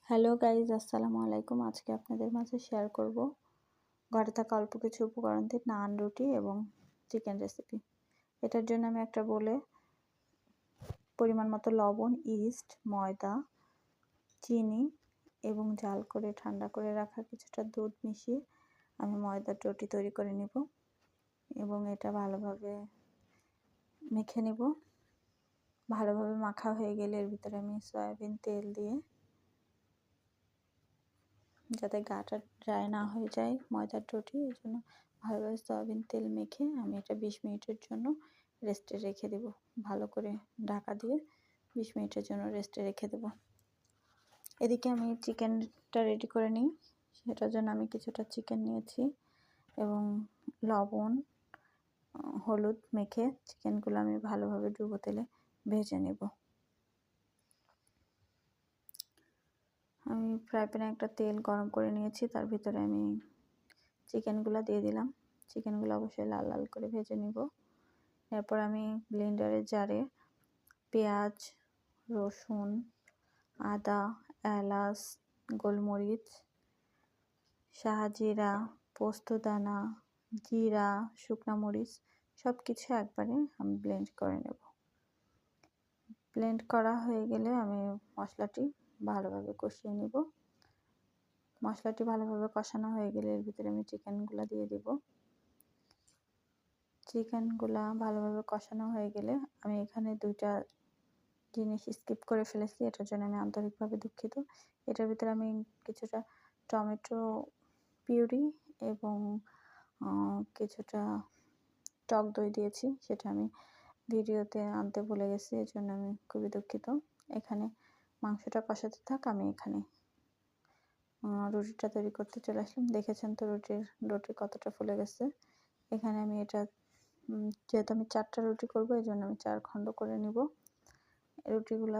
Hello guys, আসসালামু আলাইকুম। আজকে আপনাদের মাঝে শেয়ার করব ঘরে থাকা অল্প কিছু উপকরণ দিয়ে নান, রুটি এবং চিকেন রেসিপি। এটার জন্য আমি একটা বলে পরিমাণ মতো লবণ, ইস্ট, ময়দা, চিনি এবং জাল করে ঠান্ডা করে রাখা কিছুটা দুধ মিশিয়ে আমি ময়দার রুটি তৈরি করে নিব এবং এটা ভালোভাবে মেখে নিব। ভালোভাবে মাখা হয়ে গেলে এর ভিতরে আমি সয়াবিন তেল দিয়ে, যাতে গাটা ড্রাই না হয়ে যায় ময়দার রুটি, এই জন্য ভালোভাবে সয়াবিন তেল মেখে আমি এটা 20 মিনিটের জন্য রেস্টে রেখে দেব। ভালো করে ঢাকা দিয়ে 20 মিনিটের জন্য রেস্টে রেখে দেব। এদিকে আমি চিকেনটা রেডি করে নিই। সেটার জন্য আমি কিছুটা চিকেন নিয়েছি এবং লবণ, হলুদ মেখে চিকেনগুলো আমি ভালোভাবে ডুবো তেলে ভেজে নেব। আমি ফ্রাই প্যানে একটা তেল গরম করে নিয়েছি, তার ভিতরে আমি চিকেনগুলো দিয়ে দিলাম। চিকেনগুলো অবশ্যই লাল লাল করে ভেজে নিব। এরপর আমি ব্লেন্ডারের জারে পেঁয়াজ, রসুন, আদা, এলাচ, গোলমরিচ, শাহজিরা, পোস্তদানা, জিরা, শুকনা মরিচ সব কিছু একবারে আমি ব্লেন্ড করে নেব। ব্লেন্ড করা হয়ে গেলে আমি মশলাটি ভালোভাবে কষিয়ে নিব। মশলাটি ভালোভাবে কষানো হয়ে গেলে এর ভিতরে আমি চিকেনগুলো দিয়ে দিব। চিকেনগুলা ভালোভাবে কষানো হয়ে গেলে আমি এখানে দুইটা জিনিস স্কিপ করে ফেলেছি, এটার জন্য আমি আন্তরিকভাবে দুঃখিত। এটার ভিতরে আমি কিছুটা টমেটো পিউরি এবং কিছুটা টক দই দিয়েছি, সেটা আমি ভিডিওতে আনতে ভুলে গেছি, এর জন্য আমি খুবই দুঃখিত। এখানে মাংসটা কষাতে থাক, আমি এখানে রুটিটা তৈরি করতে চলে আসলাম। দেখেছেন তো রুটি কতটা ফুলে গেছে। এখানে আমি এটা যেহেতু আমি 4টা রুটি করব, এই জন্য আমি 4 খণ্ড করে নিব। রুটিগুলো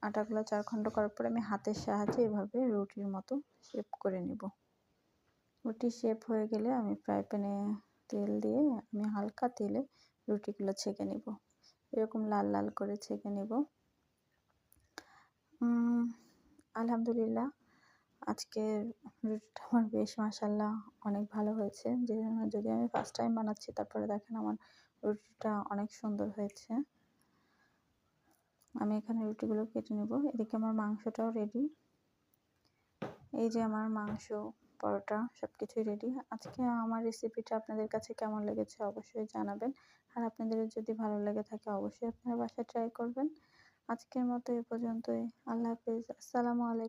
আটাগুলো 4 খণ্ড করার পরে আমি হাতের সাহায্যে এভাবে রুটির মতো শেপ করে নিব। রুটি শেপ হয়ে গেলে আমি ফ্রাই প্যানে তেল দিয়ে আমি হালকা তেলে রুটিগুলো ছেঁকে নিব। এরকম লাল লাল করে ছেঁকে নিব। আলহামদুলিল্লাহ, আজকের রুটিটা আমার বেশ মাশাআল্লাহ অনেক ভালো হয়েছে। যদি আমি ফার্স্ট টাইম বানাচ্ছি, তারপরে দেখেন আমার রুটিটা অনেক সুন্দর হয়েছে। আমি এখানে রুটিগুলো কেটে নেব। এদিকে আমার মাংসটাও রেডি। এই যে আমার মাংস, পরোটা সব কিছুই রেডি। আজকে আমার রেসিপিটা আপনাদের কাছে কেমন লেগেছে অবশ্যই জানাবেন। আর আপনাদের যদি ভালো লেগে থাকে অবশ্যই আপনারা বাসায় ট্রাই করবেন। আজকের মতো এ পর্যন্তই। আল্লাহ হাফেজ। আসসালামু আলাইকুম।